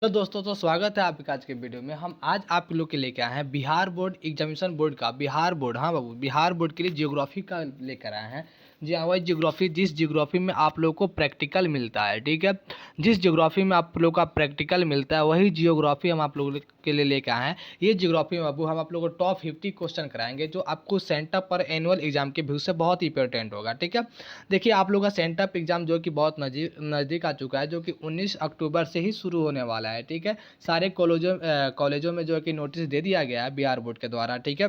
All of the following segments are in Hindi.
तो दोस्तों तो स्वागत है आपका आज के वीडियो में। हम आज आप लोग के लेके आए हैं बिहार बोर्ड एग्जामिनेशन बोर्ड का बिहार बोर्ड। हाँ बाबू, बिहार बोर्ड के लिए जियोग्राफी का लेकर आए हैं। जी हाँ, वही जियोग्राफी जिस जियोग्राफी में आप लोग को प्रैक्टिकल मिलता है, ठीक है। जिस जियोग्राफी में आप लोग का प्रैक्टिकल मिलता है वही जियोग्राफी हम आप लोगों के लिए लेके आए हैं। ये जियोग्राफी में बाबू हम आप लोगों को टॉप 50 क्वेश्चन कराएंगे जो आपको सेंटर पर एनुअल एग्जाम के व्यू से बहुत ही इंपॉर्टेंट होगा, ठीक है। देखिए, आप लोग का सेंटर एग्जाम जो कि बहुत नज़दीक आ चुका है, जो कि 19 अक्टूबर से ही शुरू होने वाला है, ठीक है। सारे कॉलेजों में जो है कि नोटिस दे दिया गया है बिहार बोर्ड के द्वारा, ठीक है।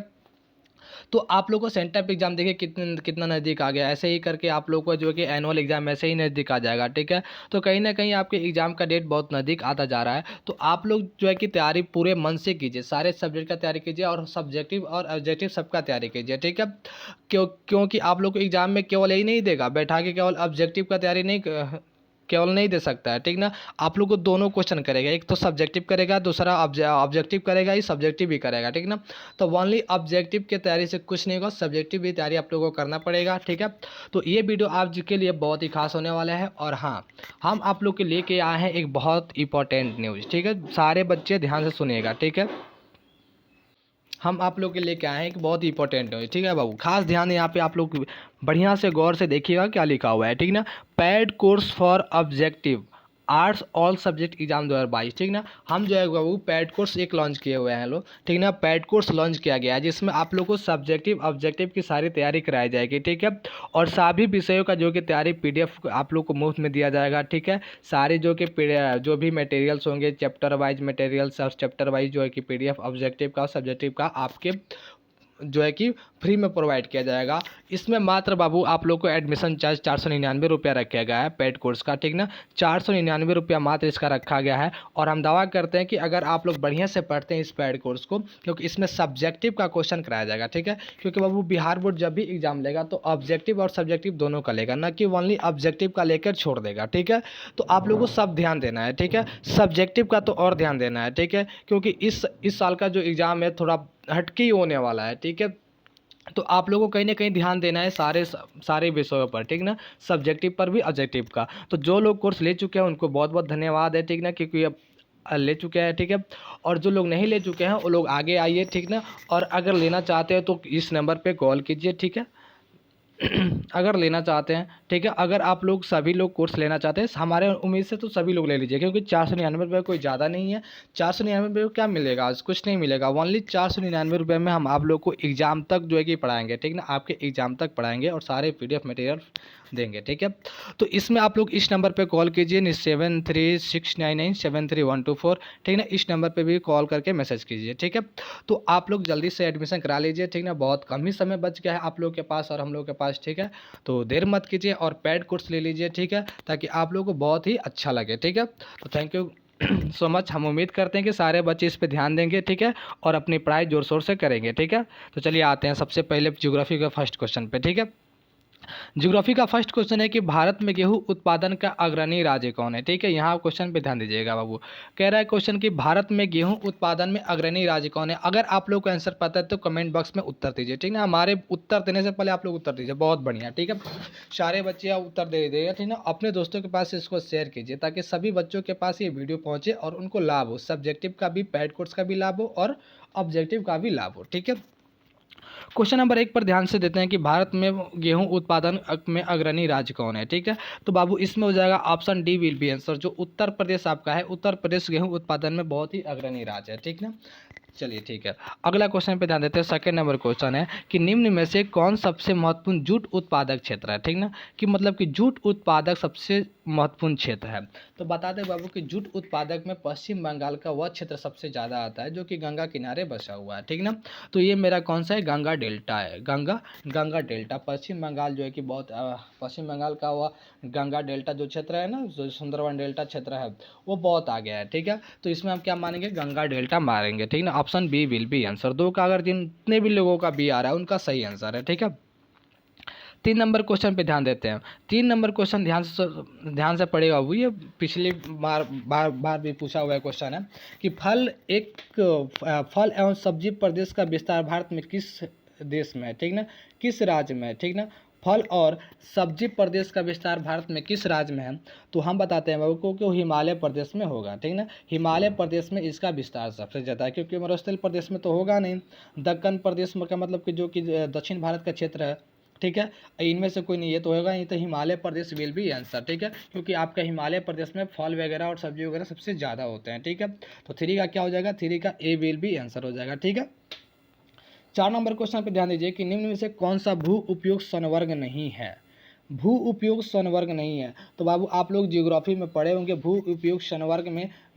तो आप लोग को सेंटर पे एग्जाम देखिए कितना नज़दीक आ गया। ऐसे ही करके आप लोग को जो है कि एनुअल एग्जाम ऐसे ही नज़दीक आ जाएगा, ठीक है। तो कहीं ना कहीं आपके एग्जाम का डेट बहुत नज़दीक आता जा रहा है। तो आप लोग जो है कि तैयारी पूरे मन से कीजिए, सारे सब्जेक्ट का तैयारी कीजिए और सब्जेक्टिव और ऑब्जेक्टिव सबका तैयारी कीजिए, ठीक है। क्योंकि आप लोग को एग्जाम में केवल यही नहीं देगा बैठा के, केवल ऑब्जेक्टिव का तैयारी नहीं केवल नहीं दे सकता है, ठीक ना। आप लोग को दोनों क्वेश्चन करेगा, एक तो सब्जेक्टिव करेगा, दूसरा ऑब्जेक्टिव करेगा, ही सब्जेक्टिव भी करेगा, ठीक ना। तो ओनली ऑब्जेक्टिव की तैयारी से कुछ नहीं होगा, सब्जेक्टिव भी तैयारी आप लोगों को करना पड़ेगा, ठीक है। तो ये वीडियो आप जी के लिए बहुत ही खास होने वाला है। और हाँ, हम आप लोग के लेके आए हैं एक बहुत इंपॉर्टेंट न्यूज़, ठीक है। सारे बच्चे ध्यान से सुनिएगा, ठीक है। हम आप लोग के लेके आए हैं एक बहुत ही इंपॉर्टेंट न्यूज़, ठीक है बाबू। खास ध्यान यहाँ पे आप लोग बढ़िया से गौर से देखिएगा क्या लिखा हुआ है, ठीक ना। Pad course for objective arts all subject exam 2022, ठीक ना। हम जो है बाबू पैड कोर्स एक लॉन्च किए हुए हैं लोग, ठीक ना। पैड कोर्स लॉन्च किया गया है जिसमें आप लोग को सब्जेक्टिव ऑब्जेक्टिव की सारी तैयारी कराई जाएगी, ठीक है। और सभी विषयों का जो कि तैयारी पीडीएफ आप लोग को मुफ्त में दिया जाएगा, ठीक है। सारे जो भी मटेरियल्स होंगे चैप्टर वाइज मटेरियल्स और चैप्टर वाइज जो है कि पीडीएफ ऑब्जेक्टिव का सब्जेक्टिव का आपके जो है कि फ्री में प्रोवाइड किया जाएगा। इसमें मात्र बाबू आप लोग को एडमिशन चार्ज 499 रुपया रखा गया है पेड कोर्स का, ठीक ना। 499 रुपया मात्र इसका रखा गया है। और हम दावा करते हैं कि अगर आप लोग बढ़िया से पढ़ते हैं इस पेड कोर्स को, क्योंकि इसमें सब्जेक्टिव का क्वेश्चन कराया जाएगा, ठीक है। क्योंकि बाबू बिहार बोर्ड जब भी एग्जाम लेगा तो ऑब्जेक्टिव और सब्जेक्टिव दोनों का लेगा, ना कि ओनली ऑब्जेक्टिव का लेकर छोड़ देगा, ठीक है। तो आप लोगों को सब ध्यान देना है, ठीक है। सब्जेक्टिव का तो और ध्यान देना है, ठीक है। क्योंकि इस साल का जो एग्ज़ाम है थोड़ा हटके ही होने वाला है, ठीक है। तो आप लोगों को कहीं ना कहीं ध्यान देना है सारे विषयों पर, ठीक ना। सब्जेक्टिव पर भी ऑब्जेक्टिव का। तो जो लोग कोर्स ले चुके हैं उनको बहुत बहुत धन्यवाद है, ठीक ना, क्योंकि अब ले चुके हैं, ठीक है। और जो लोग नहीं ले चुके हैं वो लोग आगे आइए, ठीक ना। और अगर लेना चाहते हैं तो इस नंबर पे कॉल कीजिए, ठीक है। अगर लेना चाहते हैं, ठीक है। अगर आप लोग सभी लोग कोर्स लेना चाहते हैं हमारे उम्मीद से, तो सभी लोग ले लीजिए, क्योंकि 499 रुपये कोई ज़्यादा नहीं है। 499 रुपये को क्या मिलेगा, आज कुछ नहीं मिलेगा। ओनली 499 रुपये में हम आप लोग को एग्ज़ाम तक जो है कि पढ़ाएंगे, ठीक ना। आपके एग्ज़ाम तक पढ़ाएंगे और सारे पीडीएफ मटेरियल देंगे, ठीक है। तो इसमें आप लोग इस नंबर पर कॉल कीजिए 7369973124, ठीक ना। इस नंबर पर भी कॉल करके मैसेज कीजिए, ठीक है। तो आप लोग जल्दी से एडमिशन करा लीजिए, ठीक ना। बहुत कम ही समय बच गया है आप लोग के पास और हम लोग के पास, ठीक है। तो देर मत कीजिए और पेड कोर्स ले लीजिए, ठीक है, ताकि आप लोग को बहुत ही अच्छा लगे, ठीक है। तो थैंक यू सो मच। हम उम्मीद करते हैं कि सारे बच्चे इस पे ध्यान देंगे, ठीक है, और अपनी पढ़ाई जोर शोर से करेंगे, ठीक है। तो चलिए आते हैं सबसे पहले ज्योग्राफी के फर्स्ट क्वेश्चन पे, ठीक है। ज्योग्राफी का फर्स्ट क्वेश्चन है कि भारत में गेहूं उत्पादन का अग्रणी राज्य कौन है, ठीक है। यहाँ क्वेश्चन पे ध्यान दीजिएगा बाबू। कह रहा है क्वेश्चन कि भारत में गेहूं उत्पादन में अग्रणी राज्य कौन है। अगर आप लोग को आंसर पता है तो कमेंट बॉक्स में उत्तर दीजिए, ठीक ना। हमारे उत्तर देने से पहले आप लोग उत्तर दीजिए, बहुत बढ़िया, ठीक है। सारे बच्चे आप उत्तर दे दीजिएगा, ठीक ना। अपने दोस्तों के पास इसको शेयर कीजिए ताकि सभी बच्चों के पास ये वीडियो पहुंचे और उनको लाभ हो, सब्जेक्टिव का भी, पैड कोर्स का भी लाभ हो और ऑब्जेक्टिव का भी लाभ हो, ठीक है। क्वेश्चन नंबर 1 पर ध्यान से देते हैं कि भारत में गेहूं उत्पादन में अग्रणी राज्य कौन है, ठीक है। तो बाबू इसमें हो जाएगा option D will be answer, जो उत्तर प्रदेश आपका है। उत्तर प्रदेश गेहूं उत्पादन में बहुत ही अग्रणी राज्य है, ठीक ना। चलिए ठीक है, अगला क्वेश्चन पे ध्यान देते हैं। सेकंड नंबर क्वेश्चन है कि निम्न में से कौन सबसे महत्वपूर्ण जूट उत्पादक क्षेत्र है, ठीक ना। कि मतलब कि जूट उत्पादक सबसे महत्वपूर्ण क्षेत्र है। तो बता दें बाबू कि जूट उत्पादक में पश्चिम बंगाल का वह क्षेत्र सबसे ज़्यादा आता है जो कि गंगा किनारे बसा हुआ है, ठीक ना। तो ये मेरा कौन सा है, गंगा डेल्टा है। गंगा गंगा डेल्टा पश्चिम बंगाल जो है कि बहुत पश्चिम बंगाल का वह गंगा डेल्टा जो क्षेत्र है ना, जो सुंदरवन डेल्टा क्षेत्र है, वो बहुत आ गया है, ठीक है। तो इसमें हम क्या मानेंगे, गंगा डेल्टा मारेंगे, ठीक ना। Option B will be answer. दो का अगर जितने भी लोगों का बी आ रहा है उनका सही आंसर है, ठीक है। 3 नंबर क्वेश्चन पे ध्यान देते हैं। 3 नंबर क्वेश्चन ध्यान से पढ़ेगा वो, ये पिछली बार भी पूछा हुआ क्वेश्चन है कि फल एवं सब्जी प्रदेश का विस्तार भारत में किस देश में है, ठीक ना, किस राज्य में है, ठीक ना। फल और सब्जी प्रदेश का विस्तार भारत में किस राज्य में है? तो हम बताते हैं बाबू को कि वो हिमालय प्रदेश में होगा, ठीक ना। हिमालय प्रदेश में इसका विस्तार सबसे ज़्यादा है, क्योंकि मरुस्थल प्रदेश में तो होगा नहीं। दक्कन प्रदेश में का मतलब कि जो कि दक्षिण भारत का क्षेत्र है, ठीक है, इनमें से कोई नहीं, ये तो होगा नहीं, तो हिमालय प्रदेश विल बी आंसर, ठीक है, क्योंकि आपका हिमालय प्रदेश में फल वगैरह और सब्जी वगैरह सबसे ज़्यादा होते हैं, ठीक है। तो 3 का क्या हो जाएगा? 3 का ए विल बी आंसर हो जाएगा, ठीक है। 4 नंबर क्वेश्चन पे ध्यान दीजिए कि निम्न में से कौन सा भू उपयोग संवर्ग नहीं है? भू उपयोग संवर्ग नहीं है, तो बाबू आप लोग ज्योग्राफी में पढ़े होंगे भू उपयोग संवर्ग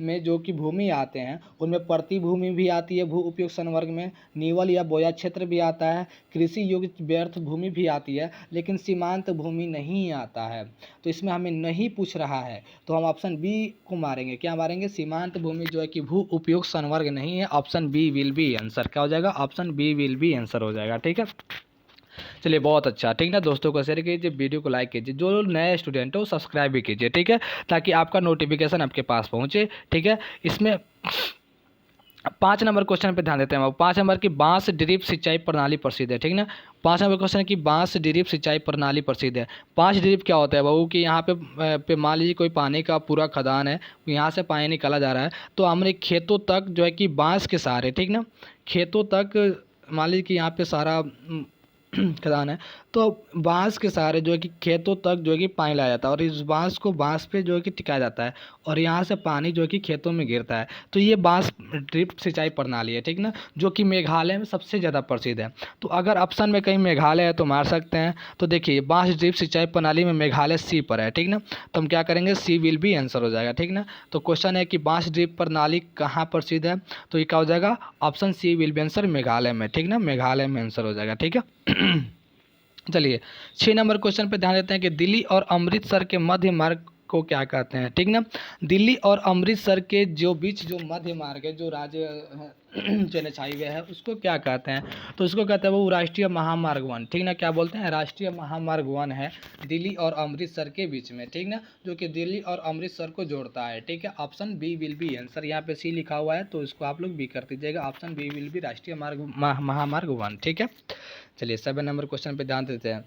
में जो कि भूमि आते हैं उनमें प्रतिभूमि भी आती है, भू उपयोग संवर्ग में नीवल या बोया क्षेत्र भी आता है, कृषि योग्य व्यर्थ भूमि भी आती है, लेकिन सीमांत भूमि नहीं आता है। तो इसमें हमें नहीं पूछ रहा है, तो हम ऑप्शन बी को मारेंगे। क्या मारेंगे? सीमांत भूमि जो है कि भू उपयोग संवर्ग नहीं है। Option B will be answer. क्या हो जाएगा? Option B will be answer हो जाएगा, ठीक है। चलिए बहुत अच्छा, ठीक ना। दोस्तों को शेयर कीजिए, वीडियो को लाइक कीजिए, जो नए स्टूडेंट हो सब्सक्राइब भी कीजिए, ठीक है, ताकि आपका नोटिफिकेशन आपके पास पहुंचे, ठीक है। इसमें 5 नंबर क्वेश्चन पे ध्यान देते हैं। 5 नंबर की बांस ड्रिप सिंचाई प्रणाली प्रसिद्ध है, ठीक ना। 5 नंबर क्वेश्चन की बांस ड्रिप सिंचाई प्रणाली प्रसिद्ध है। 5 ड्रिप क्या होता है बाबू कि यहाँ पे मान लीजिए कोई पानी का पूरा खदान है, यहाँ से पानी निकाला जा रहा है, तो हमने खेतों तक जो है कि बांस के सहारे, ठीक ना, खेतों तक मान लीजिए कि यहाँ पे सारा खदान है, तो बांस के सहारे जो है कि खेतों तक जो है कि पानी लाया जाता है, और इस बांस को बांस पे जो है कि टिकाया जाता है, और यहाँ से पानी जो है कि खेतों में गिरता है। तो ये बांस ड्रिप सिंचाई प्रणाली है, ठीक ना, जो कि मेघालय में सबसे ज़्यादा प्रसिद्ध है। तो अगर ऑप्शन में कहीं मेघालय है तो मार सकते हैं। तो देखिए बांस ड्रिप सिंचाई प्रणाली में मेघालय सी पर है, ठीक ना, तो हम क्या करेंगे? सी विल बी आंसर हो जाएगा, ठीक ना। तो क्वेश्चन है कि बांस ड्रिप प्रणाली कहाँ प्रसिद्ध है, तो ये क्या हो जाएगा? Option C will be answer, Meghalaya में, ठीक ना, मेघालय में आंसर हो जाएगा, ठीक है। चलिए 6 नंबर क्वेश्चन पे ध्यान देते हैं कि दिल्ली और अमृतसर के मध्य मार्ग को क्या कहते हैं, ठीक ना। दिल्ली और अमृतसर के जो बीच जो मध्य मार्ग है, जो राज्य NH हाईवे है, उसको क्या कहते हैं? तो उसको कहते हैं वो राष्ट्रीय महामार्ग 1, ठीक ना। क्या बोलते हैं? राष्ट्रीय महामार्ग 1 है दिल्ली और अमृतसर के बीच में, ठीक ना, जो कि दिल्ली और अमृतसर को जोड़ता है, ठीक है। Option B will be answer. यहाँ पे सी लिखा हुआ है तो इसको आप लोग बी कर दीजिएगा। ऑप्शन बी विल बी राष्ट्रीय महामार्ग 1, ठीक है। चलिए 7 नंबर क्वेश्चन पे ध्यान देते हैं।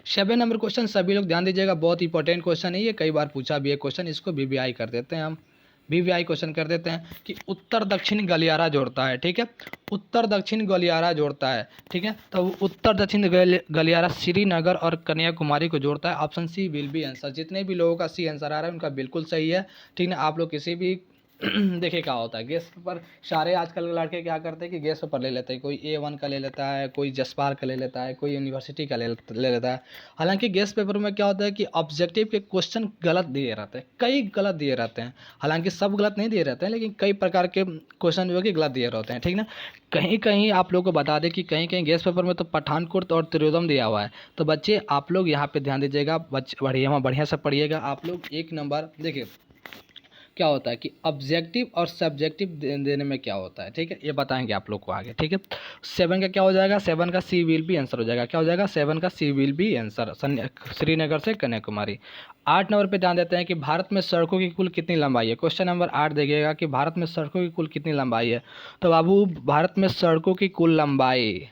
7 नंबर क्वेश्चन सभी लोग ध्यान दीजिएगा, बहुत इंपॉर्टेंट क्वेश्चन है ये, कई बार पूछा भी है क्वेश्चन। इसको वीवीआई कर देते हैं हम, वीवीआई क्वेश्चन कर देते हैं कि उत्तर दक्षिण गलियारा जोड़ता है, ठीक है, उत्तर दक्षिण गलियारा जोड़ता है, ठीक है। तो उत्तर दक्षिण गलियारा श्रीनगर और कन्याकुमारी को जोड़ता है। Option C will be answer. जितने भी लोगों का सी आंसर आ रहा है उनका बिल्कुल सही है, ठीक ना। आप लोग किसी भी देखिए क्या होता है गेस पेपर, सारे आजकल के लड़के क्या करते हैं कि गेस पेपर ले लेते हैं, कोई A1 का ले लेता है, कोई जसपाल का ले लेता है, कोई यूनिवर्सिटी का ले लेता है। हालांकि गेस पेपर में क्या होता है कि ऑब्जेक्टिव के क्वेश्चन गलत दिए रहते हैं, कई गलत दिए रहते हैं। हालांकि सब गलत नहीं दिए रहते हैं, लेकिन कई प्रकार के क्वेश्चन जो है कि गलत दिए रहते हैं, ठीक ना। कहीं कहीं आप लोग को बता दें कि कहीं कहीं गेस पेपर में तो पठानकोट और त्रिलोम दिया हुआ है। तो बच्चे आप लोग यहाँ पे ध्यान दीजिएगा, बढ़िया से पढ़िएगा आप लोग। 1 नंबर देखिए क्या होता है कि ऑब्जेक्टिव और सब्जेक्टिव देने में क्या होता है, ठीक है, ये बताएंगे आप लोग को आगे, ठीक है। 7 का क्या हो जाएगा? 7 का सी विल बी आंसर हो जाएगा। क्या हो जाएगा? 7 का सी विल बी आंसर, श्रीनगर से कन्याकुमारी। 8 नंबर पे ध्यान देते हैं कि भारत में सड़कों की कुल कितनी लंबाई है। क्वेश्चन नंबर 8 देखिएगा कि भारत में सड़कों की कुल कितनी लंबाई है। तो बाबू भारत में सड़कों की कुल लंबाई,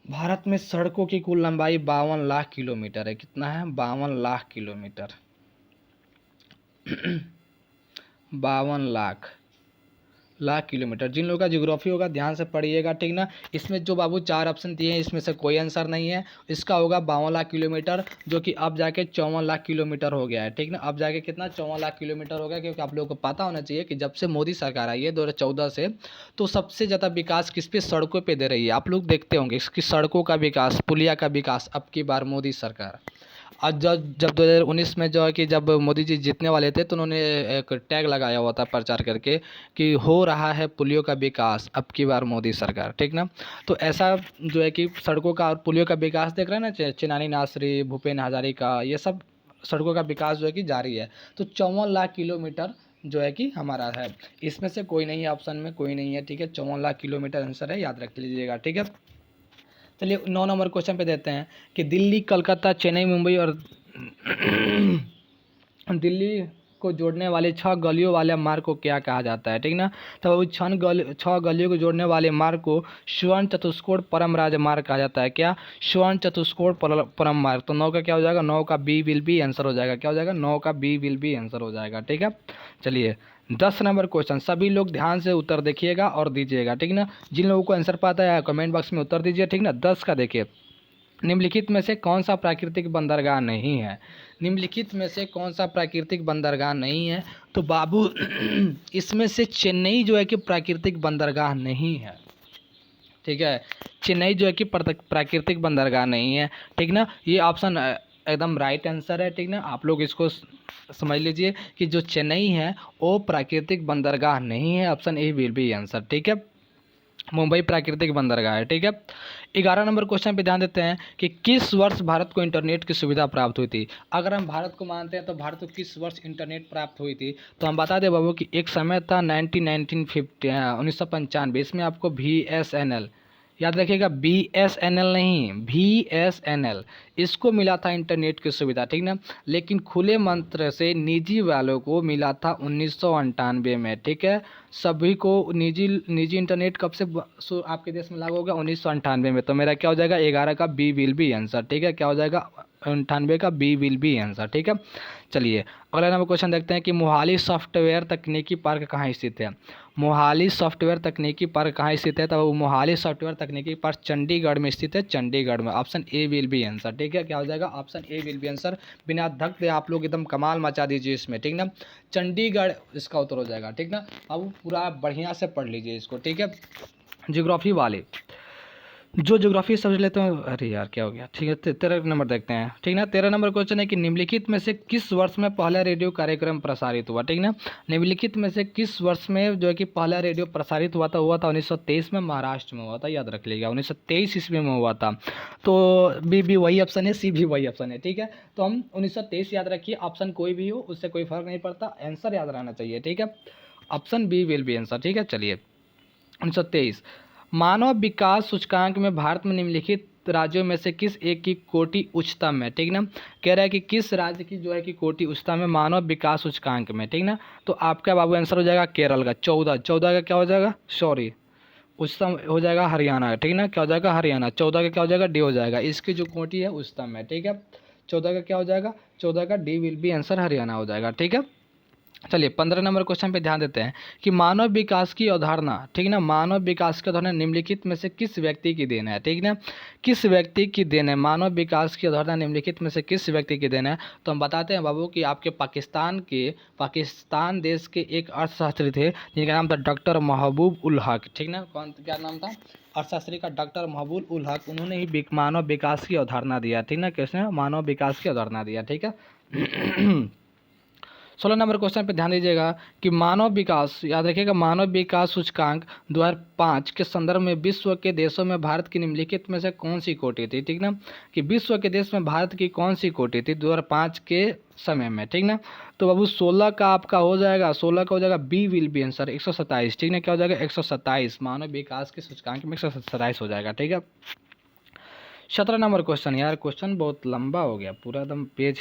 भारत में सड़कों की कुल लंबाई 52 लाख किलोमीटर है। कितना है? 52 लाख किलोमीटर। 52 लाख किलोमीटर। जिन लोगों का ज्योग्राफी होगा ध्यान से पढ़िएगा, ठीक ना। इसमें जो बाबू 4 ऑप्शन दिए हैं इसमें से कोई आंसर नहीं है। इसका होगा 52 लाख किलोमीटर, जो कि अब जाके 54 लाख किलोमीटर हो गया है, ठीक ना। अब जाके कितना? 54 लाख किलोमीटर हो गया, क्योंकि आप लोगों को पता होना चाहिए कि जब से मोदी सरकार आई है 2014 से, तो सबसे ज़्यादा विकास किस पे? सड़कों पर दे रही है। आप लोग देखते होंगे इसकी सड़कों का विकास, पुलिया का विकास अब की बार मोदी सरकार। आज जब 2019 में जो है कि जब मोदी जी जीतने वाले थे तो उन्होंने एक टैग लगाया हुआ था प्रचार करके कि हो रहा है पुलियों का विकास अब की बार मोदी सरकार, ठीक ना। तो ऐसा जो है कि सड़कों का और पुलियों का विकास देख रहे हैं ना, चिनानी नासरी, भूपेन हजारिका, ये सब सड़कों का विकास जो है कि जारी है। तो 54 लाख किलोमीटर जो है कि हमारा है, इसमें से कोई नहीं है, ऑप्शन में कोई नहीं है, ठीक है। 54 लाख किलोमीटर आंसर है, याद रख लीजिएगा, ठीक है। चलिए 9 नंबर क्वेश्चन पे देते हैं कि दिल्ली, कलकत्ता, चेन्नई, मुंबई और दिल्ली को जोड़ने वाले 6 गलियों वाले मार्ग को क्या कहा जाता है, ठीक ना। तो वो 6 गलियों को जोड़ने वाले मार्ग को स्वर्ण चतुष्कोण परम राजमार्ग कहा जाता है। क्या? स्वर्ण चतुष्कोण परम मार्ग। तो 9 का क्या हो जाएगा? 9 का बी विल बी आंसर हो जाएगा। क्या हो जाएगा? 9 का बी विल बी आंसर हो जाएगा, ठीक है। चलिए 10 नंबर क्वेश्चन, सभी लोग ध्यान से उत्तर देखिएगा और दीजिएगा, ठीक ना। जिन लोगों को आंसर पता है कमेंट बॉक्स में उत्तर दीजिए, ठीक ना। 10 का देखिए, निम्नलिखित में से कौन सा प्राकृतिक बंदरगाह नहीं है? निम्नलिखित में से कौन सा प्राकृतिक बंदरगाह नहीं है? तो बाबू इसमें से चेन्नई जो है कि प्राकृतिक बंदरगाह नहीं है, ठीक है। चेन्नई जो है कि प्राकृतिक बंदरगाह नहीं है, ठीक ना। ये ऑप्शन एकदम राइट आंसर है, ठीक ना। आप लोग इसको समझ लीजिए कि जो चेन्नई है वो प्राकृतिक बंदरगाह नहीं है। Option A will be answer, ठीक है। मुंबई प्राकृतिक बंदरगाह है, ठीक है। 11 नंबर क्वेश्चन पे ध्यान देते हैं कि किस वर्ष भारत को इंटरनेट की सुविधा प्राप्त हुई थी। अगर हम भारत को मानते हैं तो भारत को किस वर्ष इंटरनेट प्राप्त हुई थी, तो हम बता दें बाबू कि एक समय था 1995, इसमें आपको VSNL याद रखिएगा, BSNL नहीं, VSNL, इसको मिला था इंटरनेट की सुविधा, ठीक ना। लेकिन खुले मंत्र से निजी वालों को मिला था 1998 में, ठीक है। सभी को निजी इंटरनेट कब से आपके देश में लागू होगा? 1998 में। तो मेरा क्या हो जाएगा? 11 का बी विल बी आंसर, ठीक है। क्या हो जाएगा? 98 का बी विल बी आंसर, ठीक है। चलिए अगला नंबर क्वेश्चन देखते हैं कि मोहाली सॉफ्टवेयर तकनीकी पार्क कहाँ स्थित है। मोहाली सॉफ्टवेयर तकनीकी पार्क कहाँ स्थित है? तो मोहाली सॉफ्टवेयर तकनीकी पार्क चंडीगढ़ में स्थित है, चंडीगढ़ में। Option A will be answer, ठीक है। क्या हो जाएगा? Option A will be answer. बिना धक दे आप लोग एकदम कमाल मचा दीजिए इसमें, ठीक ना। चंडीगढ़ इसका उत्तर हो जाएगा, ठीक ना। अब पूरा बढ़िया से पढ़ लीजिए इसको, ठीक है। ज्योग्राफी वाले जो ज्योग्राफी समझ लेते हैं, अरे यार क्या हो गया, ठीक है। 13 नंबर देखते हैं, ठीक ना। 13 नंबर क्वेश्चन है कि निम्नलिखित में से किस वर्ष में पहला रेडियो कार्यक्रम प्रसारित हुआ, ठीक ना। निम्नलिखित में से किस वर्ष में जो है कि पहला रेडियो प्रसारित हुआ था 1923 में, महाराष्ट्र में हुआ था, याद रख लीजिएगा 1923 ईस्वी में हुआ था। तो बी भी वही ऑप्शन है, सी भी वही ऑप्शन है, ठीक है। तो हम 1923 याद रखिए, ऑप्शन कोई भी हो उससे कोई फर्क नहीं पड़ता, आंसर याद रहना चाहिए, ठीक है। Option B will be answer, ठीक है। चलिए 1923। मानव विकास सूचकांक में भारत में निम्नलिखित राज्यों में से किस एक की कोटि उच्चतम है, ठीक ना। कह रहा है कि किस राज्य की जो है कि कोटि उच्चतम है मानव विकास सूचकांक में, ठीक ना। तो आपका बाबू आंसर हो जाएगा केरल का 14 का क्या हो जाएगा? सॉरी, उच्चतम हो जाएगा हरियाणा, ठीक ना। क्या हो जाएगा? हरियाणा। 14 का क्या हो जाएगा? डी हो जाएगा। इसकी जो कोटि है उच्चतम है, ठीक है। 14 का क्या हो जाएगा? 14 का D will be answer Haryana हो जाएगा, ठीक है। चलिए 15 नंबर क्वेश्चन पे ध्यान देते हैं कि मानव विकास की अवधारणा, ठीक ना, मानव विकास की अवधारणा निम्नलिखित में से किस व्यक्ति की देन है, ठीक ना। किस व्यक्ति की देन है मानव विकास की अवधारणा? निम्नलिखित में से किस व्यक्ति की देन है? तो हम बताते हैं बाबू कि आपके पाकिस्तान देश के एक अर्थशास्त्री थे जिनका नाम था डॉक्टर महबूब उल हक, ठीक ना। कौन, क्या नाम था? अर्थशास्त्री का डॉक्टर महबूब उल हक। उन्होंने ही मानव विकास की अवधारणा दिया, ठीक ना। किसने? मानव विकास की अवधारणा दिया, ठीक है। 16 नंबर क्वेश्चन पे ध्यान दीजिएगा कि मानव विकास, याद रखिएगा, मानव विकास सूचकांक 2005 के संदर्भ में विश्व के देशों में भारत की निम्नलिखित में से कौन सी कोटि थी, ठीक ना। कि विश्व के देश में भारत की कौन सी कोटि थी 2005 के समय में, ठीक ना। तो बाबू 16 का आपका हो जाएगा, 16 का हो जाएगा बी विल बी आंसर 127, ठीक ना। क्या हो जाएगा? 127, मानव विकास के सूचकांक में 127 हो जाएगा, ठीक है। 17 नंबर क्वेश्चन, यार क्वेश्चन बहुत लंबा हो गया, पूरा एकदम पेज,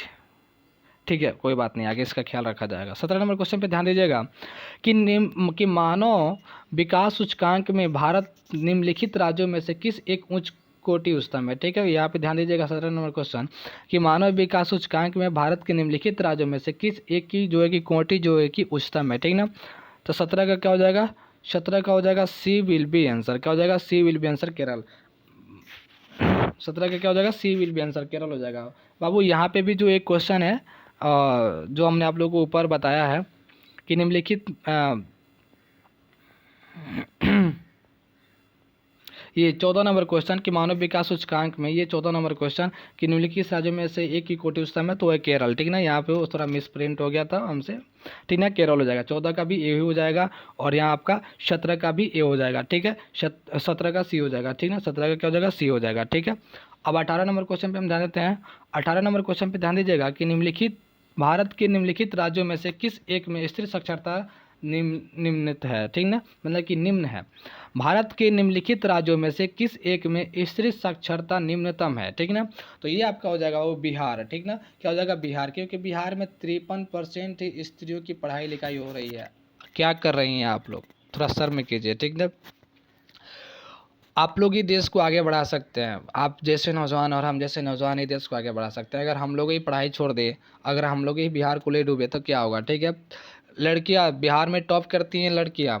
ठीक है, कोई बात नहीं, आगे इसका ख्याल रखा जाएगा। 17 नंबर क्वेश्चन पे ध्यान दीजिएगा कि मानव विकास सूचकांक में भारत निम्नलिखित राज्यों में से किस एक उच्च कोटि उच्चतम है, ठीक है। यहाँ पे ध्यान दीजिएगा 17 नंबर क्वेश्चन कि मानव विकास सूचकांक में भारत के निम्नलिखित राज्यों में से किस एक की जो है कि कोटि जो है कि उच्चतम है, ठीक ना। तो 17 का क्या हो जाएगा? 17 का हो जाएगा सी विल बी आंसर। क्या हो जाएगा? सी विल बी आंसर केरल। 17 का क्या हो जाएगा? सी विल बी आंसर केरल हो जाएगा। बाबू यहाँ पे भी जो एक क्वेश्चन है जो हमने आप लोगों को ऊपर बताया है कि निम्नलिखित ये 14 नंबर क्वेश्चन कि मानव विकास सूचकांक में, ये 14 नंबर क्वेश्चन कि निम्नलिखित राज्यों में से एक की कोटि उच्चतम है, तो है केरल, ठीक ना। यहाँ पे वो थोड़ा मिस प्रिंट हो गया था हमसे, ठीक ना। केरल हो जाएगा। 14 का भी ए हो जाएगा और यहाँ आपका 17 का भी ए हो जाएगा, ठीक है। 17 का सी हो जाएगा, ठीक ना। 17 का क्या हो जाएगा? सी हो जाएगा, ठीक है। अब 18 नंबर क्वेश्चन पे हम ध्यान देते हैं। 18 नंबर क्वेश्चन पे ध्यान दीजिएगा कि भारत के निम्नलिखित राज्यों में से किस एक में स्त्री साक्षरता निम्नलिखित है, ठीक ना, मतलब कि निम्न है। भारत के निम्नलिखित राज्यों में से किस एक में स्त्री साक्षरता निम्नतम है, ठीक ना। तो ये आपका हो जाएगा वो बिहार, ठीक ना। क्या हो जाएगा? बिहार, क्योंकि बिहार में 53% स्त्रियों की पढ़ाई लिखाई हो रही है। क्या कर रही हैं आप लोग? थोड़ा शर्म कीजिए, ठीक ना। आप लोग ही देश को आगे बढ़ा सकते हैं। आप जैसे नौजवान और हम जैसे नौजवान ही देश को आगे बढ़ा सकते हैं। अगर हम लोग ही पढ़ाई छोड़ दें, अगर हम लोग ही बिहार को ले डूबे तो क्या होगा, ठीक है। लड़कियां बिहार में टॉप करती हैं, लड़कियां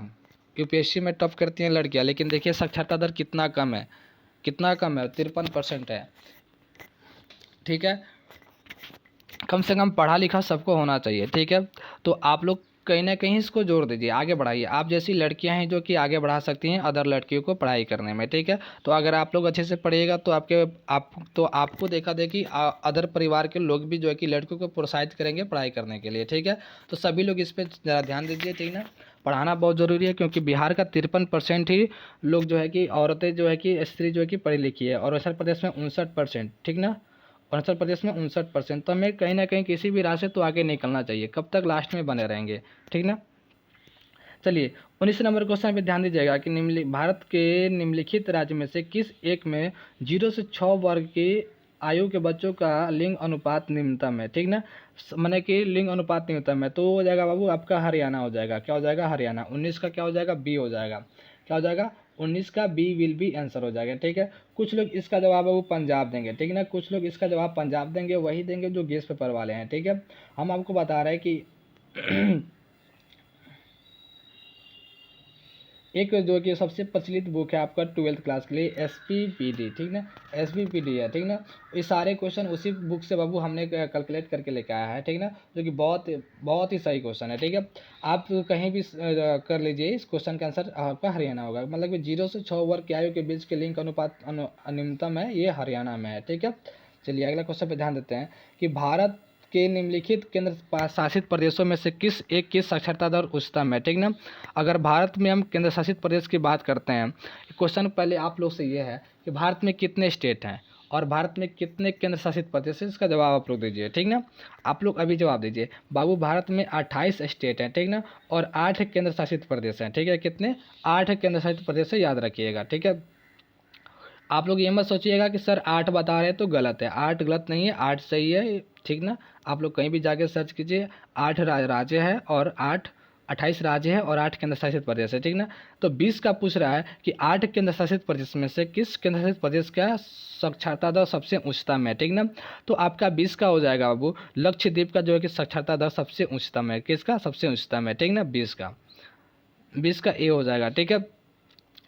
यूपीएससी में टॉप करती हैं लड़कियां, लेकिन देखिए साक्षरता दर कितना कम है, कितना कम है, 53% है, ठीक है। कम से कम पढ़ा लिखा सबको होना चाहिए, ठीक है। तो आप लोग कहीं ना कहीं इसको जोड़ दीजिए, आगे बढ़ाइए। आप जैसी लड़कियां हैं जो कि आगे बढ़ा सकती हैं अदर लड़कियों को पढ़ाई करने में, ठीक है। तो अगर आप लोग अच्छे से पढ़िएगा तो आपको देखा देखी अदर परिवार के लोग भी जो है कि लड़कियों को प्रोत्साहित करेंगे पढ़ाई करने के लिए, ठीक है। तो सभी लोग इस पर ज़रा ध्यान दीजिए, ठीक ना। पढ़ाना बहुत ज़रूरी है, क्योंकि बिहार का 53% ही लोग जो है कि औरतें जो है कि स्त्री जो है कि पढ़ी लिखी है, और उत्तर प्रदेश में 59%, ठीक ना। अरुणाचल प्रदेश में 59%। तो हमें कहीं ना कहीं किसी भी राह से तो आगे निकलना चाहिए, कब तक लास्ट में बने रहेंगे, ठीक ना। चलिए 19 नंबर क्वेश्चन पे ध्यान दीजिएगा कि भारत के निम्नलिखित राज्य में से किस एक में 0 से 6 वर्ग की आयु के बच्चों का लिंग अनुपात निम्नतम है, ठीक ना। माने कि लिंग अनुपात न्यूनतम है, तो हो जाएगा बाबू आपका हरियाणा हो जाएगा। क्या हो जाएगा? हरियाणा। 19 का क्या हो जाएगा? बी हो जाएगा। क्या हो जाएगा? 19 का बी विल बी आंसर हो जाएगा, ठीक है। कुछ लोग इसका जवाब है वो पंजाब देंगे, ठीक है ना। कुछ लोग इसका जवाब पंजाब देंगे, वही देंगे जो गेस पेपर वाले हैं, ठीक है। हम आपको बता रहे हैं कि एक जो कि सबसे प्रचलित बुक है आपका 12th क्लास के लिए, SPPD, ठीक ना। SPPD है, ठीक ना। ये सारे क्वेश्चन उसी बुक से बाबू हमने कैलकुलेट करके लेके आया है, ठीक ना, जो कि बहुत बहुत ही सही क्वेश्चन है, ठीक है। आप कहीं भी कर लीजिए, इस क्वेश्चन का आंसर आपका हरियाणा होगा। मतलब कि 0 से 6 वर्ग की आयु के बीच के लिंग अनुपात न्यूनतम है, ये हरियाणा में है, ठीक है। चलिए अगला क्वेश्चन पे ध्यान देते हैं कि भारत के निम्नलिखित केंद्र शासित प्रदेशों में से किस एक की साक्षरता दर उच्चतम है, ठीक ना। अगर भारत में हम केंद्र शासित प्रदेश की बात करते हैं, क्वेश्चन पहले आप लोग से ये है कि भारत में कितने स्टेट हैं और भारत में कितने केंद्र शासित प्रदेश हैं, इसका जवाब आप लोग दीजिए, ठीक ना। आप लोग अभी जवाब दीजिए बाबू। भारत में 28 स्टेट हैं, ठीक ना, और 8 केंद्र शासित प्रदेश हैं, ठीक है। कितने? 8 केंद्र शासित प्रदेश है, याद रखिएगा, ठीक है। आप लोग ये मत सोचिएगा कि सर 8 बता रहे हैं तो गलत है। 8 गलत नहीं है, 8 सही है, ठीक ना। आप लोग कहीं भी जाके सर्च कीजिए, 8 राज्य है और 28 राज्य है और 8 केंद्र शासित प्रदेश है, ठीक ना। तो 20 का पूछ रहा है कि 8 केंद्र शासित प्रदेश में से किस केंद्र शासित प्रदेश का साक्षरता दर सबसे उच्चतम है, ठीक ना। तो आपका 20 का हो जाएगा बाबू, लक्षद्वीप का जो है कि साक्षरता दर सबसे उच्चतम है। किसका सबसे उच्चतम है, ठीक ना? 20 का, 20 का ए हो जाएगा, ठीक है।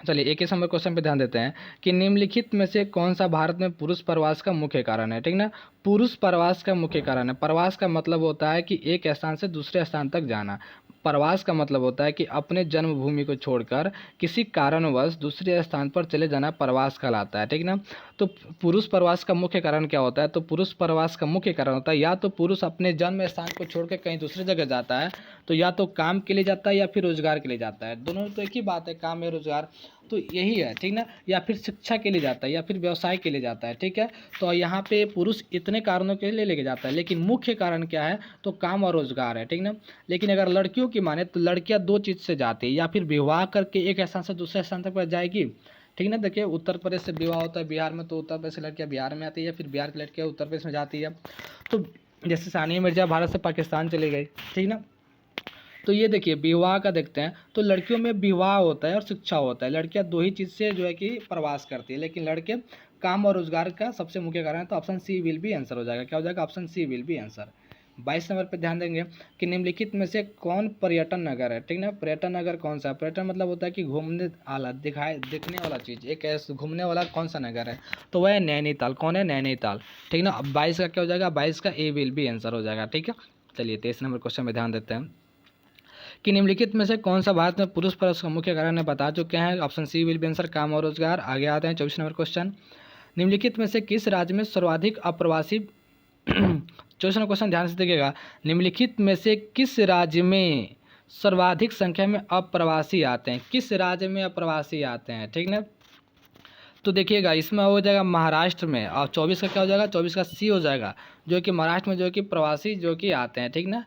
चलिए 21 नंबर क्वेश्चन पे ध्यान देते हैं कि निम्नलिखित में से कौन सा भारत में पुरुष प्रवास का मुख्य कारण है, ठीक ना। पुरुष प्रवास का मुख्य कारण है। प्रवास का मतलब होता है कि एक स्थान से दूसरे स्थान तक जाना। प्रवास का मतलब होता है कि अपने जन्मभूमि को छोड़कर किसी कारणवश दूसरे स्थान पर चले जाना प्रवास कहलाता है, ठीक ना। तो पुरुष प्रवास का मुख्य कारण क्या होता है? तो पुरुष प्रवास का मुख्य कारण होता है या तो पुरुष अपने जन्म स्थान को छोड़कर कहीं दूसरी जगह जाता है, तो या तो काम के लिए जाता है या फिर रोजगार के लिए जाता है। दोनों तो एक ही बात है, काम या रोजगार, तो यही है, ठीक ना। या फिर शिक्षा के लिए जाता है या फिर व्यवसाय के लिए जाता है, ठीक है। तो यहाँ पे पुरुष इतने कारणों के लिए लेके जाता है, लेकिन मुख्य कारण क्या है? तो काम और रोजगार है, ठीक ना। लेकिन अगर लड़कियों की माने तो लड़कियां 2 चीज़ से जाती है, या फिर विवाह करके एक स्थान से दूसरे स्थान तक जाएगी, ठीक ना। देखिए उत्तर प्रदेश से विवाह होता है बिहार में, तो उत्तर प्रदेश से लड़कियां बिहार में आती है, फिर बिहार की लड़कियां उत्तर प्रदेश में जाती है। तो जैसे सानिया मिर्जा भारत से पाकिस्तान चली गई, ठीक ना। तो ये देखिए विवाह का देखते हैं, तो लड़कियों में विवाह होता है और शिक्षा होता है। लड़कियां 2 ही चीज़ से जो है कि प्रवास करती है, लेकिन लड़के काम और रोजगार का सबसे मुख्य कारण है। तो option C will be answer हो जाएगा। क्या हो जाएगा? Option C will be answer. 22 number पे ध्यान देंगे कि निम्नलिखित में से कौन पर्यटन नगर है, ठीक ना। पर्यटन नगर कौन सा है? पर्यटन मतलब होता है कि घूमने वाला, दिखने वाला चीज़, एक ऐसा घूमने वाला कौन सा नगर है? तो वह है नैनीताल। कौन है? नैनीताल, ठीक ना। अब 22 का क्या हो जाएगा? 22 का ए विल बी आंसर हो जाएगा, ठीक है। चलिए 23 नंबर क्वेश्चन में ध्यान देते हैं कि निम्नलिखित में से कौन सा भारत में पुरुष प्रवास का मुख्य कारण है? बता चुके हैं, option C will be answer, काम और रोजगार। आगे आते हैं 24 नंबर क्वेश्चन। निम्नलिखित में से किस राज्य में सर्वाधिक अप्रवासी 24 नंबर क्वेश्चन ध्यान से देखिएगा। निम्नलिखित में से किस राज्य में सर्वाधिक संख्या में अप्रवासी आते हैं? किस राज्य में अप्रवासी आते हैं, ठीक ना। तो देखिएगा इसमें हो जाएगा महाराष्ट्र में, और 24 का क्या हो जाएगा? 24 का सी हो जाएगा, जो कि महाराष्ट्र में जो कि प्रवासी जो कि आते हैं, ठीक ना।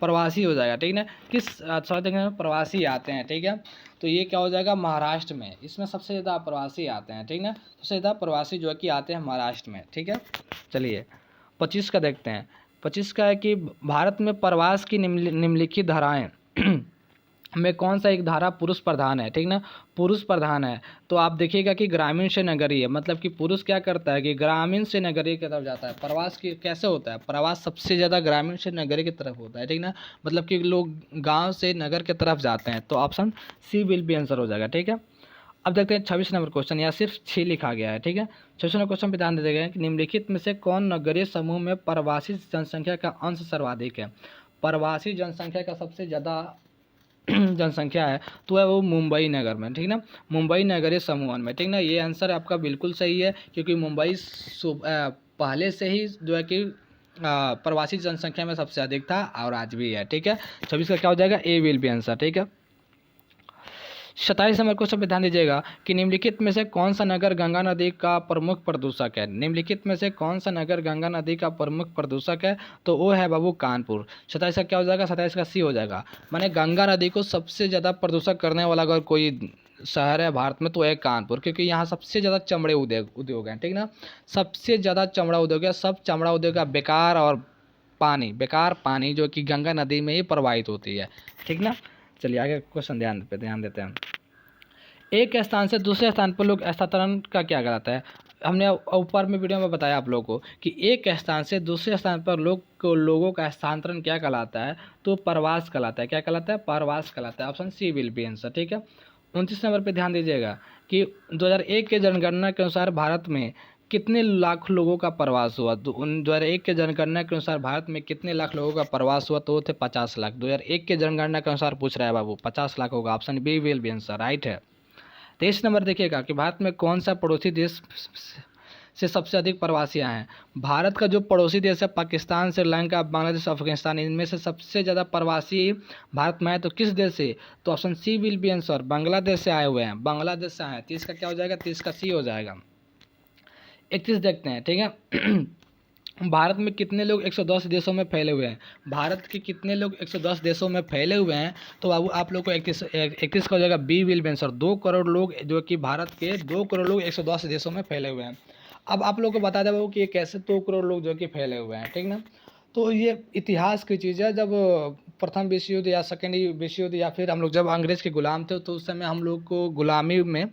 प्रवासी हो जाएगा, ठीक है ना। किस स्वास्थ्य केंद्र में प्रवासी आते हैं, ठीक है, तो ये क्या हो जाएगा, महाराष्ट्र में। इसमें सबसे ज़्यादा प्रवासी आते हैं, ठीक ना, सबसे ज़्यादा प्रवासी जो है कि आते हैं महाराष्ट्र में, ठीक है। चलिए 25 का देखते हैं। 25 का है कि भारत में प्रवास की निम्नलिखित धाराएं में कौन सा एक धारा पुरुष प्रधान है, ठीक ना, पुरुष प्रधान है। तो आप देखिएगा कि ग्रामीण से नगरीय, मतलब कि पुरुष क्या करता है कि ग्रामीण से नगरीय की तरफ जाता है। प्रवास की कैसे होता है, प्रवास सबसे ज़्यादा ग्रामीण से नगरीय की तरफ होता है, ठीक ना, मतलब कि लोग गांव से नगर की तरफ जाते हैं। तो option C will be answer हो जाएगा, ठीक है। अब देखते हैं 26 नंबर क्वेश्चन, या सिर्फ 6 लिखा गया है, ठीक है। 26 नंबर क्वेश्चन पे ध्यान दे गए कि निम्नलिखित में से कौन नगरीय समूह में प्रवासी जनसंख्या का अंश सर्वाधिक है। प्रवासी जनसंख्या का सबसे ज़्यादा जनसंख्या है तो है वो मुंबई नगर में, ठीक ना, मुंबई नगरीय समूह में, ठीक ना। ये आंसर आपका बिल्कुल सही है, क्योंकि मुंबई पहले से ही जो है कि प्रवासी जनसंख्या में सबसे अधिक था और आज भी है, ठीक है। 26 का क्या हो जाएगा, ए विल बी आंसर, ठीक है। 27 नंबर क्वेश्चन पे ध्यान दीजिएगा कि निम्नलिखित में से कौन सा नगर गंगा नदी का प्रमुख प्रदूषक है। निम्नलिखित में से कौन सा नगर गंगा नदी का प्रमुख प्रदूषक है, तो वो है बाबू कानपुर। 27 का क्या हो जाएगा, 27 का सी हो जाएगा। माने गंगा नदी को सबसे ज़्यादा प्रदूषक करने वाला अगर कोई शहर है भारत में तो है कानपुर, क्योंकि यहाँ सबसे ज़्यादा चमड़े उद्योग हैं, ठीक ना, सबसे ज़्यादा चमड़ा उद्योग है। सब चमड़ा उद्योग का बेकार पानी जो कि गंगा नदी में ही प्रवाहित होती है, ठीक ना। चलिए आगे क्वेश्चन ध्यान देते हैं। एक स्थान से दूसरे स्थान पर लोग स्थानांतरण का क्या कहलाता है। हमने ऊपर में वीडियो में बताया आप लोगों को कि एक स्थान से दूसरे स्थान पर लोगों का स्थानांतरण क्या कहलाता है, तो प्रवास कहलाता है। क्या कहलाता है, प्रवास कहलाता है। Option C will be answer, ठीक है। 29 नंबर पे ध्यान दीजिएगा कि 2001 के जनगणना के अनुसार भारत में कितने लाख लोगों का प्रवास हुआ। तो 2001 के जनगणना के अनुसार भारत में कितने लाख लोगों का प्रवास हुआ, तो वो थे 50 लाख। 2001 के जनगणना के अनुसार पूछ रहा है बाबू, 50 लाख होगा। Option B will be answer, right है। 23 नंबर देखिएगा कि भारत में कौन सा पड़ोसी देश से सबसे अधिक प्रवासी आए हैं। भारत का जो पड़ोसी देश है पाकिस्तान, श्रीलंका, बांग्लादेश, अफगानिस्तान, इनमें से सबसे ज़्यादा प्रवासी भारत में है। तो किस देश से, तो option C will be answer, Bangladesh से आए हुए हैं, बांग्लादेश से आए हैं। 30 का क्या हो जाएगा, 30 का सी हो जाएगा। 31 देखते हैं, ठीक है। भारत में कितने लोग 110 देशों में फैले हुए हैं। भारत के कितने लोग 110 देशों में फैले हुए हैं, तो बाबू आप लोग को 31 का हो जाएगा B will be answer. 2 crore लोग जो कि भारत के 2 करोड़ लोग 110 देशों में फैले हुए हैं। अब आप लोग को बता दें बाबू कि ये कैसे 2 करोड़ लोग जो कि फैले हुए हैं, ठीक ना। तो ये इतिहास की चीज़ है। जब प्रथम विश्व युद्ध या सेकेंड विश्व युद्ध या फिर हम लोग जब अंग्रेज़ के गुलाम थे, तो उस समय हम लोग को गुलामी में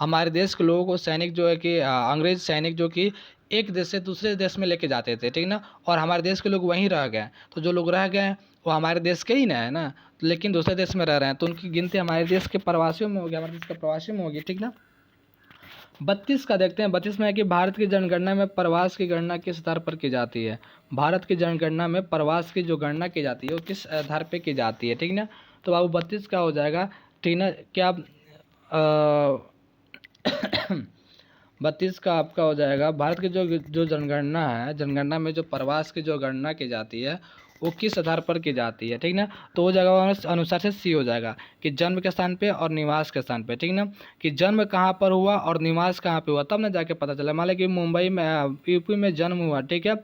हमारे देश के लोगों को सैनिक जो है कि अंग्रेज सैनिक जो कि एक देश से दूसरे देश में लेके जाते थे, ठीक ना, और हमारे देश के लोग वहीं रह गए। तो जो लोग रह गए वो हमारे देश के ही ना है ना, लेकिन दूसरे देश में रह रहे हैं, तो उनकी गिनती हमारे देश के प्रवासियों में होगी, हमारे देश के प्रवासियों में होगी, ठीक ना। 32 का देखते हैं। 32 में है कि भारत की जनगणना में प्रवास की गणना किस आधार पर की जाती है। भारत की जनगणना में प्रवास की जो गणना की जाती है वो किस आधार पर की जाती है, ठीक ना। तो बाबू 32 का हो जाएगा, ठीक ना। क्या 32 का आपका हो जाएगा, भारत की जो जनगणना है, जनगणना में जो प्रवास की जो गणना की जाती है वो किस आधार पर की जाती है, ठीक ना। तो वो जगह अनुसार से सी हो जाएगा कि जन्म के स्थान पे और निवास के स्थान पे, ठीक ना, कि जन्म कहाँ पर हुआ और निवास कहाँ पे हुआ, तब ना जाके पता चला। मान लो कि मुंबई में यूपी में जन्म हुआ, ठीक है,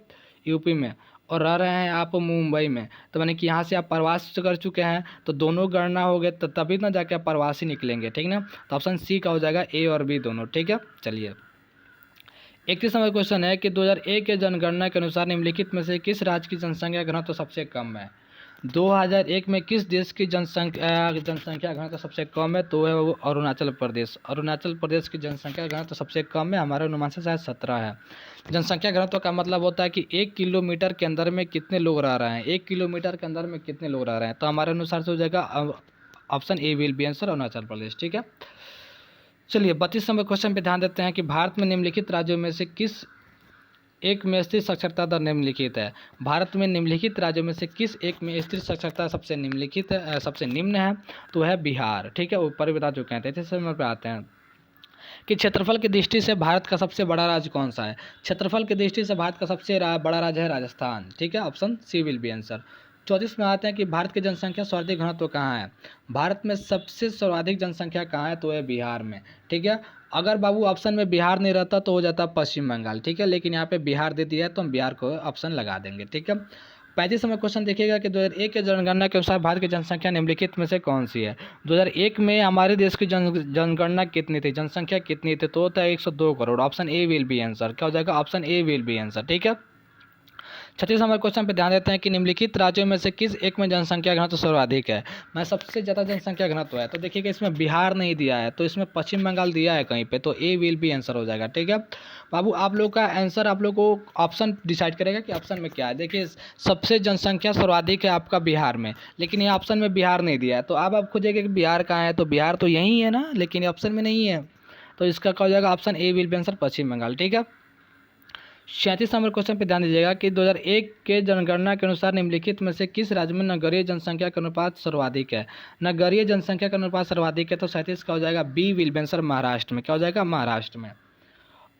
यूपी में, और रह रहे हैं आप मुंबई में, तो माने कि यहाँ से आप प्रवास कर चुके हैं, तो दोनों गणना हो गए, तो तभी ना जाके आप प्रवासी निकलेंगे, ठीक ना। तो ऑप्शन सी का हो जाएगा ए और बी दोनों, ठीक है। चलिए 31 नंबर क्वेश्चन है कि 2001 के जनगणना के अनुसार निम्नलिखित में से किस राज्य की जनसंख्या घनत्व सबसे कम है। 2001 में किस देश की जनसंख्या घनत्व सबसे कम है, तो है वो अरुणाचल प्रदेश। अरुणाचल प्रदेश की जनसंख्या घनत्व सबसे कम है, हमारे अनुमान से शायद 17 है। जनसंख्या घनत्व का मतलब होता है कि 1 किलोमीटर के अंदर में कितने लोग रह रहे हैं, 1 किलोमीटर के अंदर में कितने लोग रह रहे हैं। तो हमारे अनुसार से हो जाएगा option A will be answer, Arunachal Pradesh, ठीक है। चलिए 32 नंबर क्वेश्चन पे ध्यान देते हैं कि भारत में निम्नलिखित राज्यों में से किस एक में स्त्री साक्षरता दर निम्नलिखित है। भारत में निम्नलिखित राज्यों में से किस एक में स्त्री साक्षरता सबसे निम्नलिखित है, सबसे निम्न है, तो है बिहार, ठीक है। ऊपर भी बता चुके हैं। 33 नंबर पे आते हैं कि क्षेत्रफल की दृष्टि से भारत का सबसे बड़ा राज्य कौन सा है। क्षेत्रफल की दृष्टि से भारत का सबसे बड़ा राज्य है राजस्थान, ठीक है। Option C will be answer. 34 में आते हैं कि भारत की जनसंख्या सर्वाधिक घनत्व कहाँ है। भारत में सबसे सर्वाधिक जनसंख्या कहाँ है, तो है बिहार में, ठीक है। अगर बाबू ऑप्शन में बिहार नहीं रहता तो हो जाता पश्चिम बंगाल, ठीक है, लेकिन यहाँ पे बिहार दे दिया है तो हम बिहार को ऑप्शन लगा देंगे, ठीक है। 35 नंबर क्वेश्चन देखिएगा कि 2001 के जनगणना के अनुसार भारत की जनसंख्या निम्नलिखित में से कौन सी है। 2001 में हमारे देश की जनगणना कितनी थी, जनसंख्या कितनी थी, तो होता है 102 crore. Option A will be answer, क्या हो जाएगा, option A will be answer. ठीक है, 36 नंबर क्वेश्चन पे ध्यान देते हैं कि निम्नलिखित राज्यों में से किस एक में जनसंख्या घनत्व सर्वाधिक है। मैं सबसे ज़्यादा जनसंख्या घनत्व है, तो देखिएगा इसमें बिहार नहीं दिया है, तो इसमें पश्चिम बंगाल दिया है कहीं पे, तो ए विल बी आंसर हो जाएगा। ठीक है बाबू, आप लोग का आंसर आप लोग को ऑप्शन डिसाइड करेगा कि ऑप्शन में क्या है। देखिए सबसे जनसंख्या सर्वाधिक है आपका बिहार में, लेकिन ये ऑप्शन में बिहार नहीं दिया है, तो अब आप खोजेंगे कि बिहार कहाँ है, तो बिहार तो यही है ना, लेकिन ये ऑप्शन में नहीं है, तो इसका क्या हो जाएगा, option A will be answer Paschim Bengal. ठीक है, 37 नंबर क्वेश्चन पे ध्यान दीजिएगा कि 2001 के जनगणना के अनुसार निम्नलिखित में से किस राज्य में नगरीय जनसंख्या का अनुपात सर्वाधिक है। नगरीय जनसंख्या का अनुपात सर्वाधिक है, तो 37 का हो जाएगा B will be answer Maharashtra में, क्या हो जाएगा, महाराष्ट्र में।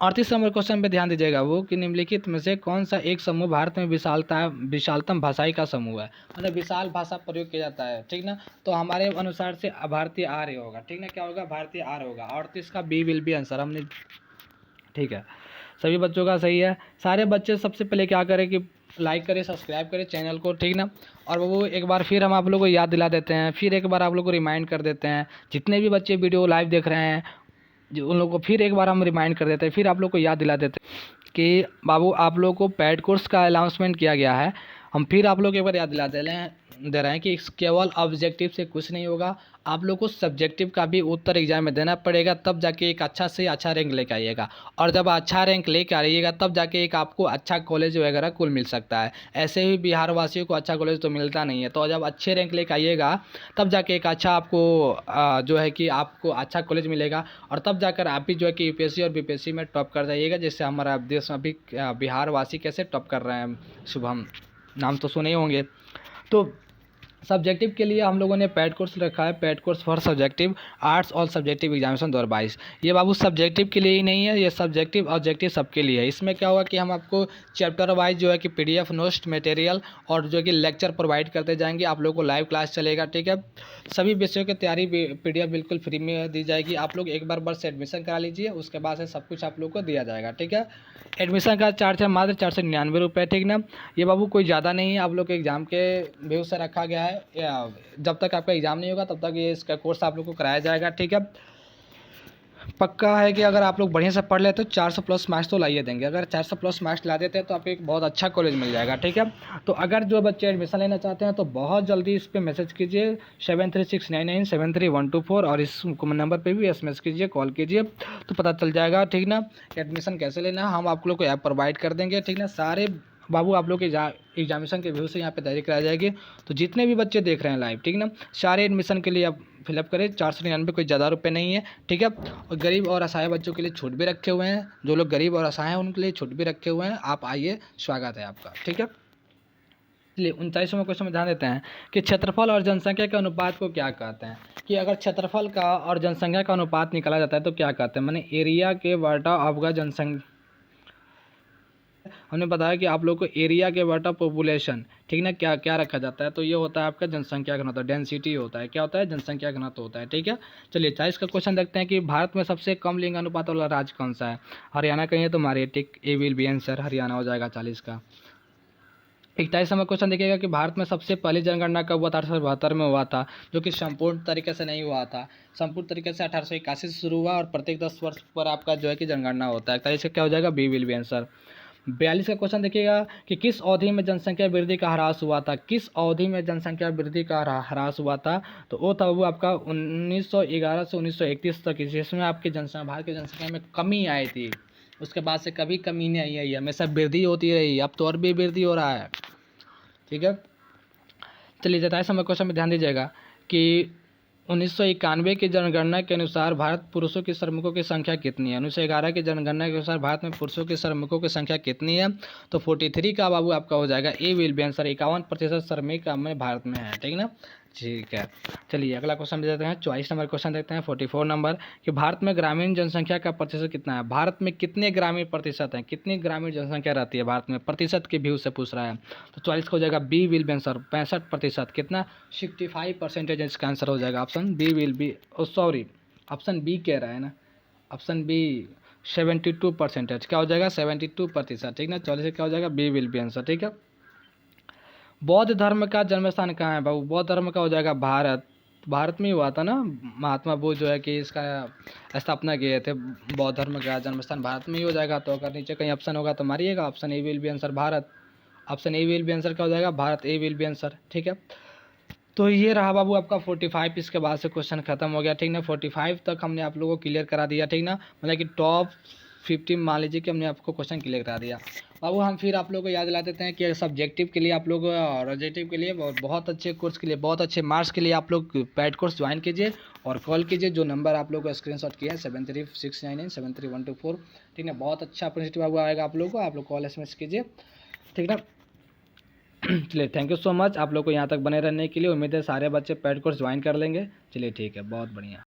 38 नंबर क्वेश्चन पे ध्यान दीजिएगा वो कि निम्नलिखित में से कौन सा एक समूह भारत में विशालतम भाषाई का समूह है, मतलब विशाल भाषा प्रयोग किया जाता है। ठीक ना, तो हमारे अनुसार से भारतीय आर्य होगा। ठीक ना, क्या होगा, भारतीय आर्य होगा। 38 का बी विल बी आंसर हमने। ठीक है, सभी बच्चों का सही है। सारे बच्चे सबसे पहले क्या करें कि लाइक करें, सब्सक्राइब करें चैनल को। ठीक ना, और वो एक बार फिर हम आप लोगों को याद दिला देते हैं, फिर एक बार आप लोग को रिमाइंड कर देते हैं, जितने भी बच्चे वीडियो लाइव देख रहे हैं जो उन लोगों को फिर एक बार हम रिमाइंड कर देते हैं, फिर आप लोग को याद दिला देते हैं कि बाबू आप लोग को पेड कोर्स का अनाउंसमेंट किया गया है। हम फिर आप लोग एक बार याद दिला दे रहे हैं कि केवल ऑब्जेक्टिव से कुछ नहीं होगा, आप लोग को सब्जेक्टिव का भी उत्तर एग्जाम में देना पड़ेगा, तब जाके एक अच्छा से अच्छा रैंक लेकर आइएगा। और जब अच्छा रैंक लेकर आइएगा तब जाके एक आपको अच्छा कॉलेज वगैरह कुल मिल सकता है। ऐसे ही बिहार वासियों को अच्छा कॉलेज तो मिलता नहीं है, तो जब अच्छे रैंक लेकर आइएगा तब जाके एक अच्छा आपको जो है कि आपको अच्छा कॉलेज मिलेगा, और तब जाकर आप भी जो है कि यूपीएससी और बीपीएससी में टॉप कर जाइएगा, जैसे हमारा देश में अभी बिहार वासी कैसे टॉप कर रहे हैं। शुभम, नाम तो सुने ही होंगे। तो सब्जेक्टिव के लिए हम लोगों ने पेड कोर्स रखा है, paid course for subjective arts और सब्जेक्टिव एग्जामिनेशन 2022। ये बाबू सब्जेक्टिव के लिए ही नहीं है, ये सब्जेक्टिव ऑब्जेक्टिव सबके लिए है। इसमें क्या होगा कि हम आपको चैप्टर वाइज जो है कि पीडीएफ नोट्स मटेरियल और जो कि लेक्चर प्रोवाइड करते जाएंगे, आप लोगों को लाइव क्लास चलेगा। ठीक है, सभी विषयों की तैयारी पीडीएफ बिल्कुल फ्री में दी जाएगी। आप लोग एक बार बस एडमिशन करा लीजिए, उसके बाद से सब कुछ आप लोग को दिया जाएगा। ठीक है, एडमिशन का चार्ज है मात्र 499 रुपये। ठीक ना, ये बाबू कोई ज़्यादा नहीं है, आप लोग के एग्ज़ाम के व्यू से रखा गया है। जब तक आपका एग्ज़ाम नहीं होगा तब तक ये इसका कोर्स आप लोग को कराया जाएगा। ठीक है, पक्का है कि अगर आप लोग बढ़िया से पढ़ लेते तो 400 प्लस मार्क्स तो लाइए देंगे। अगर 400 प्लस मार्क्स ला देते हैं तो आपको एक बहुत अच्छा कॉलेज मिल जाएगा। ठीक है, तो अगर जो बच्चे एडमिशन लेना चाहते हैं तो बहुत जल्दी इस पर मैसेज कीजिए 7369973124, और इस नंबर पे भी एसएमएस कीजिए, कॉल कीजिए, तो पता चल जाएगा। ठीक ना, एडमिशन कैसे लेना है हम आप लोग को ऐप प्रोवाइड कर देंगे। ठीक ना, सारे बाबू आप लोग के एग्जामिनेशन के व्यू से यहाँ पे तैयारी कराई जाएगी। तो जितने भी बच्चे देख रहे हैं लाइव, ठीक ना, सारे एडमिशन के लिए आप फिलअप करें। 499 कोई ज़्यादा रुपये नहीं है। ठीक है, और गरीब और असहाय बच्चों के लिए छूट भी रखे हुए हैं, जो लोग गरीब और असहाय हैं उनके लिए छूट भी रखे हुए हैं। आप आइए, स्वागत है आपका। ठीक है, चलिए 39वां क्वेश्चन में ध्यान देते हैं कि क्षेत्रफल और जनसंख्या के अनुपात को क्या कहते हैं। कि अगर क्षेत्रफल का और जनसंख्या का अनुपात निकाला जाता है तो क्या कहते हैं, माने एरिया के वाटा ऑफ जनसंख्या। हमने बताया कि आप लोग को एरिया के बटा पॉपुलेशन, ठीक ना, क्या क्या रखा जाता है, तो ये होता है आपका जनसंख्या घनत्व, डेंसिटी होता है। क्या होता है, जनसंख्या घनत्व होता है। ठीक है, चलिए 40 का क्वेश्चन देखते हैं कि भारत में सबसे कम लिंग अनुपात वाला राज्य कौन सा है। हरियाणा कहीं है तो हमारे टिक ए विल बी आंसर, हरियाणा हो जाएगा 40 का। 41 नंबर क्वेश्चन देखिएगा कि भारत में सबसे पहली जनगणना कब हुआ था, 1872 में हुआ था, जो कि संपूर्ण तरीके से नहीं हुआ था। संपूर्ण तरीके से 1881 से शुरू हुआ, और प्रत्येक 10 वर्ष पर आपका जो है कि जनगणना होता है। 41 का क्या हो जाएगा, बी विल बी आंसर। 42 का क्वेश्चन देखिएगा कि किस अवधि में जनसंख्या वृद्धि का ह्रास हुआ था। किस अवधि में जनसंख्या वृद्धि का ह्रास हुआ था, तो वो था वो आपका 1911 से 1931 तक, जिसमें आपकी जनसंख्या, भारत की जनसंख्या में कमी आई थी। उसके बाद से कभी कमी नहीं आई है, हमेशा वृद्धि होती रही, अब तो और भी वृद्धि हो रहा है। ठीक है, चलिए 27 नंबर क्वेश्चन में ध्यान दीजिएगा कि 1991 की जनगणना के अनुसार भारत पुरुषों की श्रमिकों की संख्या कितनी है। 1911 की जनगणना के अनुसार भारत में पुरुषों की श्रमिकों की संख्या कितनी है, तो 43 का बाबू आपका हो जाएगा ए विल बी आंसर। 51% श्रमिक हमें भारत में है। ठीक ना, ठीक है, चलिए अगला क्वेश्चन देते हैं। 24 नंबर क्वेश्चन देखते हैं, 44 नंबर कि भारत में ग्रामीण जनसंख्या का प्रतिशत कितना है। भारत में कितने ग्रामीण प्रतिशत हैं, कितनी ग्रामीण जनसंख्या रहती है भारत में, प्रतिशत के व्यू से पूछ रहा है। तो 44 का हो जाएगा बी विल बी आंसर, 65%। कितना, 65% इसका आंसर हो जाएगा। Option B will be, sorry option B कह रहा है ना, ऑप्शन बी 72%, क्या हो जाएगा 72%। ठीक ना, 44 क्या हो जाएगा, बी विल बी आंसर। ठीक है, बौद्ध धर्म का जन्म स्थान कहाँ है बाबू? बौद्ध धर्म का हो जाएगा भारत। भारत में ही हुआ था ना, महात्मा बुद्ध जो है कि इसका स्थापना किए थे। बौद्ध धर्म का जन्म स्थान भारत में ही हो जाएगा। तो अगर नीचे कहीं ऑप्शन होगा तो मारिएगा, option A will be answer Bharat. Option A will be answer क्या हो जाएगा? Bharat, A will be answer. ठीक है, तो ये रहा बाबू आपका 45। इसके बाद से क्वेश्चन खत्म हो गया, ठीक ना। 45 तक हमने आप लोगों को क्लियर करा दिया, ठीक ना, मतलब कि टॉप 50 मान लीजिए कि हमने आपको क्वेश्चन क्लियर करा दिया। बाबू हम फिर आप लोगों को याद दिला देते हैं कि सब्जेक्टिव के लिए आप लोग और ऑब्जेक्टिव के लिए बहुत अच्छे कोर्स के लिए, बहुत अच्छे मार्क्स के लिए आप लोग पैड कोर्स ज्वाइन कीजिए और कॉल कीजिए। जो नंबर आप लोग को स्क्रीनशॉट किया है 7369973124, ठीक ना। बहुत अच्छा अपॉर्चुनिटी बाबू आएगा आप लोग को, आप लोग कॉल SMS कीजिए, ठीक ना। चलिए, थैंक यू सो मच आप लोग को यहाँ तक बने रहने के लिए। उम्मीद है सारे बच्चे पेड कोर्स ज्वाइन कर लेंगे। चलिए ठीक है, बहुत बढ़िया।